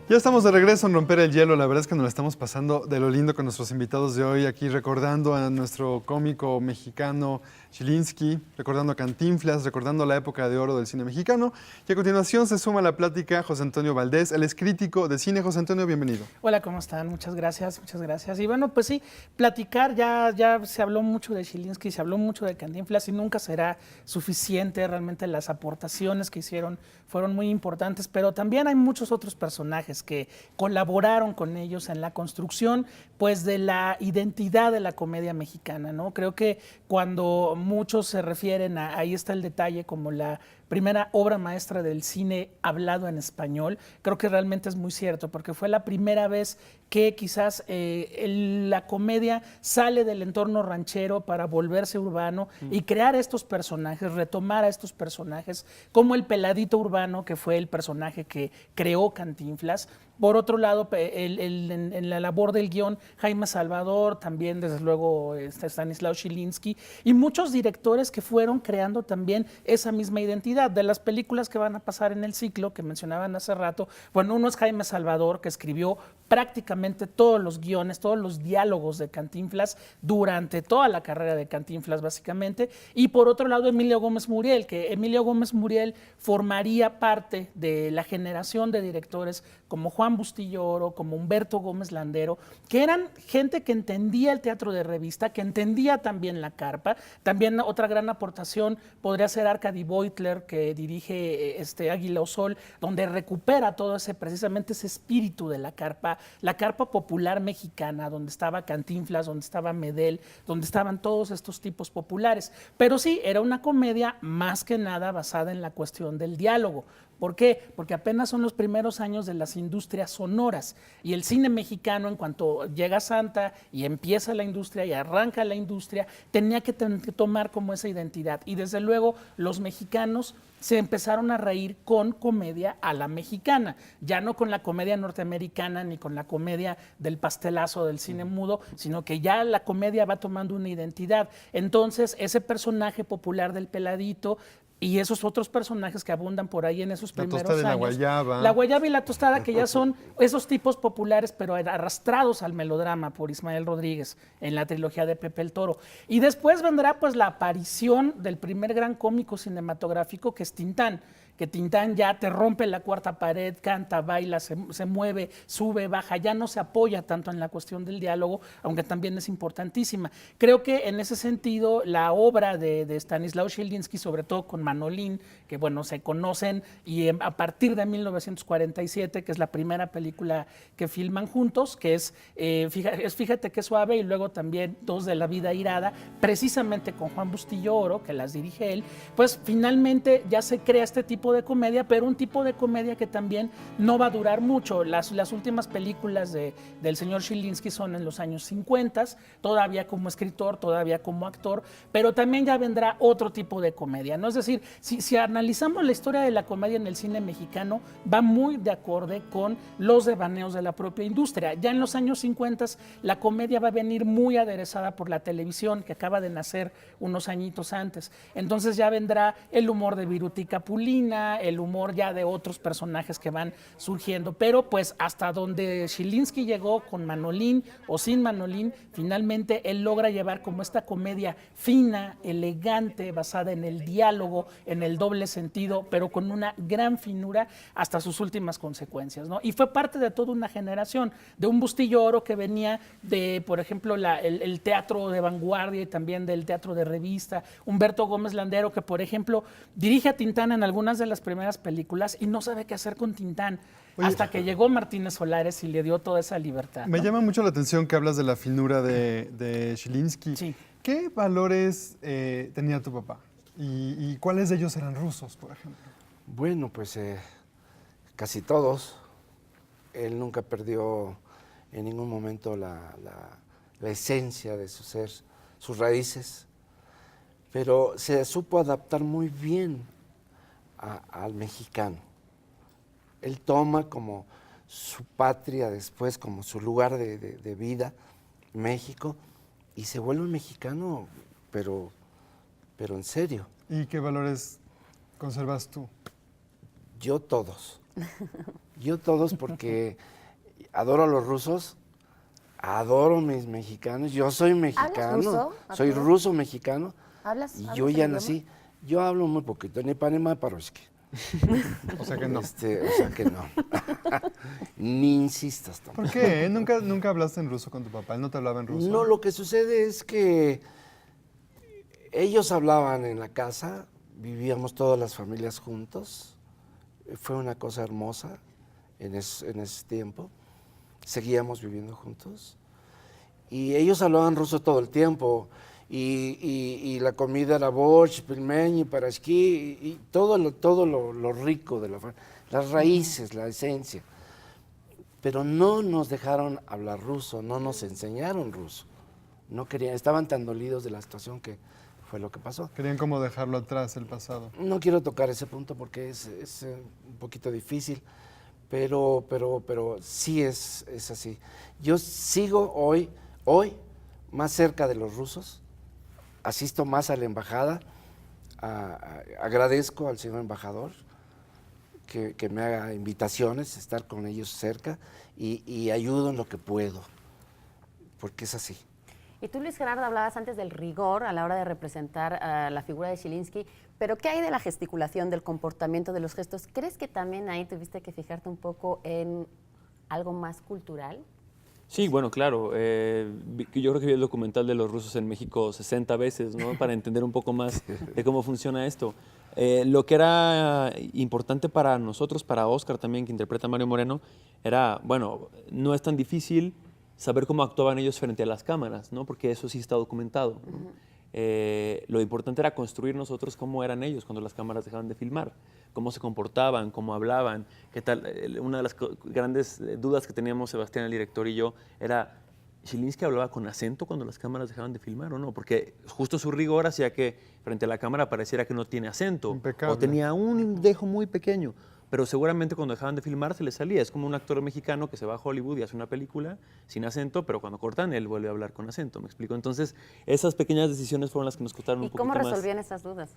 Ya estamos de regreso en Romper el Hielo. La verdad es que nos la estamos pasando de lo lindo con nuestros invitados de hoy, aquí recordando a nuestro cómico mexicano Chilinsky, recordando a Cantinflas, recordando la época de oro del cine mexicano. Y a continuación se suma a la plática José Antonio Valdés, él es crítico de cine. José Antonio, bienvenido. Hola, ¿cómo están? Muchas gracias, muchas gracias. Y bueno, pues sí, platicar, ya se habló mucho de Chilinsky, se habló mucho de Cantinflas y nunca será suficiente. Realmente las aportaciones que hicieron fueron muy importantes, pero también hay muchos otros personajes que colaboraron con ellos en la construcción, pues, de la identidad de la comedia mexicana, ¿no? Creo que cuando muchos se refieren a, ahí está el detalle, como la primera obra maestra del cine hablado en español, creo que realmente es muy cierto, porque fue la primera vez que quizás la comedia sale del entorno ranchero para volverse urbano y crear estos personajes, retomar a estos personajes, como el peladito urbano, que fue el personaje que creó Cantinflas. Por otro lado, en la labor del guión, Jaime Salvador, también desde luego Stanislaw Chilinsky, y muchos directores que fueron creando también esa misma identidad. De las películas que van a pasar en el ciclo, que mencionaban hace rato, bueno, uno es Jaime Salvador, que escribió prácticamente todos los guiones, todos los diálogos de Cantinflas durante toda la carrera de Cantinflas, básicamente. Y por otro lado, Emilio Gómez Muriel, que Emilio Gómez Muriel formaría parte de la generación de directores como Juan Bustillo Oro, como Humberto Gómez Landero, que eran gente que entendía el teatro de revista, que entendía también la carpa. También otra gran aportación podría ser Arcady Beutler, que dirige Águila o Sol, donde recupera todo ese, precisamente ese espíritu de la carpa popular mexicana, donde estaba Cantinflas, donde estaba Medel, donde estaban todos estos tipos populares. Pero sí, era una comedia más que nada basada en la cuestión del diálogo. ¿Por qué? Porque apenas son los primeros años de las industrias sonoras y el cine mexicano, en cuanto llega Santa y empieza la industria y arranca la industria, tenía que tomar como esa identidad. Y desde luego los mexicanos se empezaron a reír con comedia a la mexicana, ya no con la comedia norteamericana ni con la comedia del pastelazo del cine mudo, sino que ya la comedia va tomando una identidad. Entonces, ese personaje popular del peladito y esos otros personajes que abundan por ahí en esos primeros años. La guayaba. La guayaba y la tostada, que ya son esos tipos populares, pero arrastrados al melodrama por Ismael Rodríguez en la trilogía de Pepe el Toro. Y después vendrá pues la aparición del primer gran cómico cinematográfico, que es Tintán, que Tintán ya te rompe la cuarta pared, canta, baila, se mueve, sube, baja, ya no se apoya tanto en la cuestión del diálogo, aunque también es importantísima. Creo que en ese sentido la obra de Stanislaw Chilinsky, sobre todo con Manolín, que bueno, se conocen y a partir de 1947, que es la primera película que filman juntos, que es Fíjate qué suave, y luego también Dos de la vida irada, precisamente con Juan Bustillo Oro, que las dirige él, pues finalmente ya se crea este tipo de comedia, pero un tipo de comedia que también no va a durar mucho. Las últimas películas del señor Chilinsky son en los años 50, todavía como escritor, todavía como actor, pero también ya vendrá otro tipo de comedia, ¿no? Es decir, si analizamos la historia de la comedia en el cine mexicano, va muy de acorde con los devaneos de la propia industria. Ya en los años 50 la comedia va a venir muy aderezada por la televisión, que acaba de nacer unos añitos antes. Entonces ya vendrá el humor de Viruta y Capulina, el humor ya de otros personajes que van surgiendo, pero pues hasta donde Chilinsky llegó con Manolín o sin Manolín, finalmente él logra llevar como esta comedia fina, elegante, basada en el diálogo, en el doble sentido, pero con una gran finura hasta sus últimas consecuencias, ¿no? Y fue parte de toda una generación, de un Bustillo Oro que venía de, por ejemplo, el teatro de vanguardia y también del teatro de revista, Humberto Gómez Landero, que por ejemplo dirige a Tintán en algunas de las primeras películas y no sabe qué hacer con Tintán. Oye, hasta que llegó Martínez Solares y le dio toda esa libertad, ¿no? Me llama mucho la atención que hablas de la finura de Chilinsky. Sí. ¿Qué valores tenía tu papá? ¿Y cuáles de ellos eran rusos, por ejemplo? Bueno, pues casi todos. Él nunca perdió en ningún momento la esencia de su ser, sus raíces, pero se supo adaptar muy bien al mexicano. Él toma como su patria después, como su lugar de vida, México, y se vuelve mexicano, pero en serio. ¿Y qué valores conservas tú? Yo todos. Yo todos porque adoro a los rusos, adoro a mis mexicanos. Yo soy mexicano, ruso, soy Arturo? ruso mexicano. ¿Hablas? Y hablas yo el ya idioma? nací. Yo hablo muy poquito, ni panema paroski. O sea que no. O sea que no. Ni insistas tampoco. ¿Por qué? ¿Nunca hablaste en ruso con tu papá? ¿Él no te hablaba en ruso? No, lo que sucede es que ellos hablaban en la casa, vivíamos todas las familias juntos. Fue una cosa hermosa en ese tiempo. Seguíamos viviendo juntos. Y ellos hablaban ruso todo el tiempo. Y la comida era borsch, pelmeni, parashki, y todo lo rico de las raíces, la esencia. Pero no nos dejaron hablar ruso, no nos enseñaron ruso. No querían, estaban tan dolidos de la situación que fue lo que pasó. Querían como dejarlo atrás, el pasado. No quiero tocar ese punto porque es un poquito difícil, pero sí es así. Yo sigo hoy más cerca de los rusos, asisto más a la embajada, agradezco al señor embajador que me haga invitaciones, estar con ellos cerca y ayudo en lo que puedo, porque es así. Y tú, Luis Gerardo, hablabas antes del rigor a la hora de representar a la figura de Zielinski, pero ¿qué hay de la gesticulación, del comportamiento, de los gestos? ¿Crees que también ahí tuviste que fijarte un poco en algo más cultural? Sí, bueno, claro. Yo creo que vi el documental de los rusos en México 60 veces, ¿no? Para entender un poco más de cómo funciona esto. Lo que era importante para nosotros, para Oscar también, que interpreta a Mario Moreno, era, bueno, no es tan difícil saber cómo actuaban ellos frente a las cámaras, ¿no? Porque eso sí está documentado, ¿no? Lo importante era construir nosotros cómo eran ellos cuando las cámaras dejaban de filmar, cómo se comportaban, cómo hablaban, qué tal. Una de las grandes dudas que teníamos Sebastián, el director, y yo, era, ¿Zielinski hablaba con acento cuando las cámaras dejaban de filmar o no? Porque justo su rigor hacía que frente a la cámara pareciera que no tiene acento, Impecable. o tenía un dejo muy pequeño. Pero seguramente cuando dejaban de filmar se les salía. Es como un actor mexicano que se va a Hollywood y hace una película sin acento, pero cuando cortan él vuelve a hablar con acento, ¿me explico? Entonces, esas pequeñas decisiones fueron las que nos costaron un ¿Y poquito cómo más. resolvían esas dudas?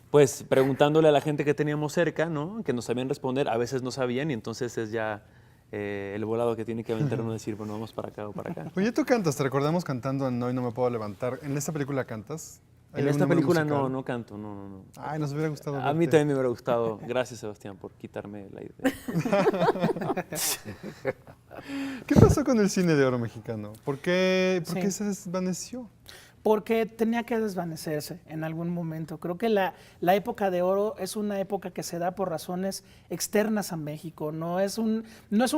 Pues preguntándole a la gente que teníamos cerca, ¿no? Que nos sabían responder, a veces no sabían y entonces es ya el volado que tiene que aventar uno decir, bueno, vamos para acá o para acá. Oye, tú cantas, te recordamos cantando en Hoy No Me Puedo Levantar. ¿En esta película cantas? ¿Hay En algún esta número película musical? no canto, no. Ay, nos hubiera gustado A mí verte. también me hubiera gustado. Gracias, Sebastián, por quitarme la idea. ¿Qué pasó con el cine de oro mexicano? ¿Por qué Sí. se desvaneció? Porque tenía que desvanecerse en algún momento. Creo que la época de oro es una época que se da por razones externas a México. No es un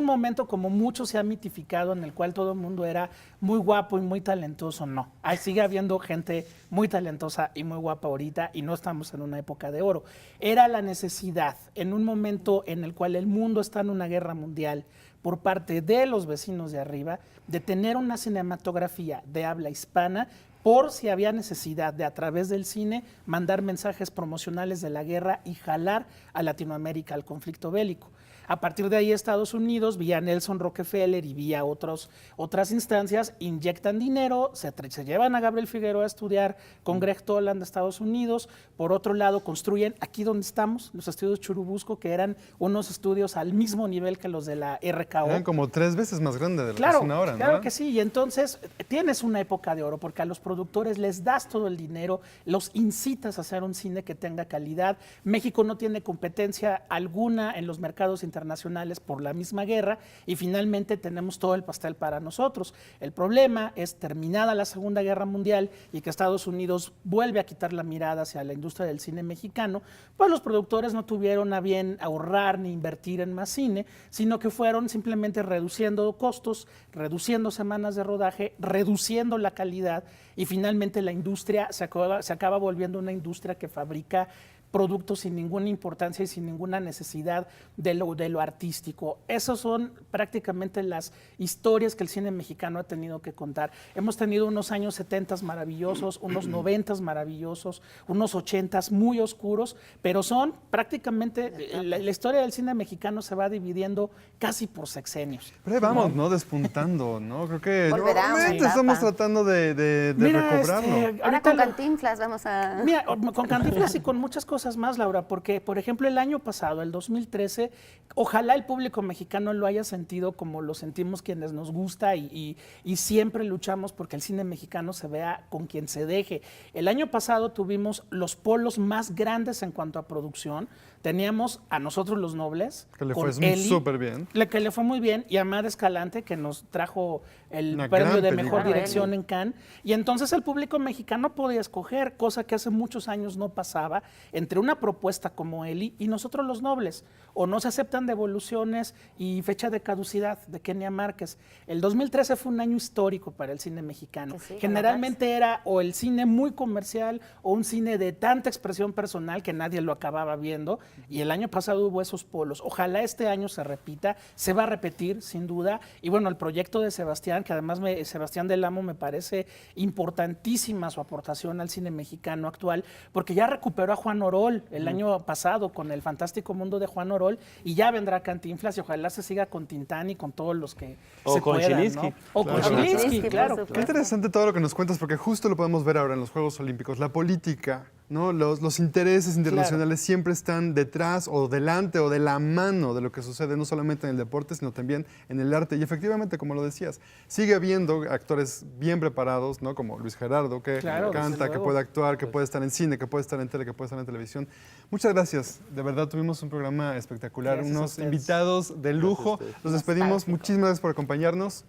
momento como mucho se ha mitificado en el cual todo el mundo era muy guapo y muy talentoso. No, ahí sigue habiendo gente muy talentosa y muy guapa ahorita y no estamos en una época de oro. Era la necesidad en un momento en el cual el mundo está en una guerra mundial por parte de los vecinos de arriba, de tener una cinematografía de habla hispana, por si había necesidad de, a través del cine, mandar mensajes promocionales de la guerra y jalar a Latinoamérica al conflicto bélico. A partir de ahí, Estados Unidos, vía Nelson Rockefeller y vía otras instancias, inyectan dinero, se llevan a Gabriel Figueroa a estudiar con Greg Toland de Estados Unidos. Por otro lado, construyen aquí donde estamos, los estudios Churubusco, que eran unos estudios al mismo nivel que los de la RKO. Eran como 3 veces más grande de lo Claro, que son ahora, ¿no? claro que sí. Y entonces tienes una época de oro porque a los productores les das todo el dinero, los incitas a hacer un cine que tenga calidad. México no tiene competencia alguna en los mercados internacionales por la misma guerra y finalmente tenemos todo el pastel para nosotros. El problema es, terminada la Segunda Guerra Mundial y que Estados Unidos vuelve a quitar la mirada hacia la industria del cine mexicano, pues los productores no tuvieron a bien ahorrar ni invertir en más cine, sino que fueron simplemente reduciendo costos, reduciendo semanas de rodaje, reduciendo la calidad y finalmente la industria se acaba volviendo una industria que fabrica productos sin ninguna importancia y sin ninguna necesidad de lo artístico. Esas son prácticamente las historias que el cine mexicano ha tenido que contar. Hemos tenido unos años 70 maravillosos, unos 90 maravillosos, unos 80 muy oscuros, pero son prácticamente, la historia del cine mexicano se va dividiendo casi por sexenios. Pero ahí vamos, ¿no? Despuntando, ¿no? Creo que Volverá una nuevamente etapa. estamos tratando de Mira, recobrarlo. Ahora ahorita con Cantinflas vamos a... Mira, con Cantinflas y con muchas cosas cosas más, Laura, porque, por ejemplo, el año pasado, el 2013, ojalá el público mexicano lo haya sentido como lo sentimos quienes nos gusta y siempre luchamos porque el cine mexicano se vea con quien se deje. El año pasado tuvimos los polos más grandes en cuanto a producción. Teníamos a Nosotros los Nobles, Que le con fue Eli, súper bien. que le fue muy bien, y Amar Escalante, que nos trajo el Una premio gran de película. mejor Claro, dirección Eli. en Cannes. Y entonces el público mexicano podía escoger, cosa que hace muchos años no pasaba, entre una propuesta como Eli y Nosotros los Nobles. O no se aceptan devoluciones y fecha de caducidad de Kenia Márquez. El 2013 fue un año histórico para el cine mexicano. Sí, sí, Generalmente era o el cine muy comercial o un cine de tanta expresión personal que nadie lo acababa viendo. Y el año pasado hubo esos polos. Ojalá este año se repita. Se va a repetir, sin duda. Y bueno, el proyecto de Sebastián, que además Sebastián del Amo me parece importantísima su aportación al cine mexicano actual, porque ya recuperó a Juan Orol el año pasado con El Fantástico Mundo de Juan Orol, y ya vendrá Cantinflas, y ojalá se siga con Tintán y con todos los que O se con puedan, Chilinsky. ¿no? O Claro. con Chilinsky, Chilinsky, claro. por Qué supuesto. interesante todo lo que nos cuentas, porque justo lo podemos ver ahora en los Juegos Olímpicos. La política, ¿no? Los intereses internacionales siempre están detrás o delante o de la mano de lo que sucede, no solamente en el deporte, sino también en el arte. Y efectivamente, como lo decías, sigue habiendo actores bien preparados, ¿no? Como Luis Gerardo, que Claro, desde canta, que luego. puede actuar, que puede estar en cine, que puede estar en tele, que puede estar en televisión. Muchas gracias. De verdad, tuvimos un programa espectacular, Gracias a unos ustedes. invitados de lujo. ustedes. Los despedimos. Nostálgico. Muchísimas gracias por acompañarnos.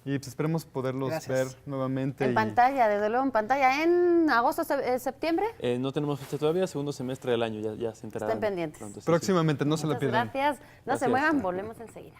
Y pues esperemos poderlos Gracias. ver nuevamente. En y- pantalla, desde luego en pantalla, en agosto, septiembre. No tenemos fecha todavía, segundo semestre del año, ya se enterarán. Estén pendientes. pronto, sí, sí. Próximamente, no se la Muchas pierdan. gracias. No se Gracias. muevan, volvemos enseguida.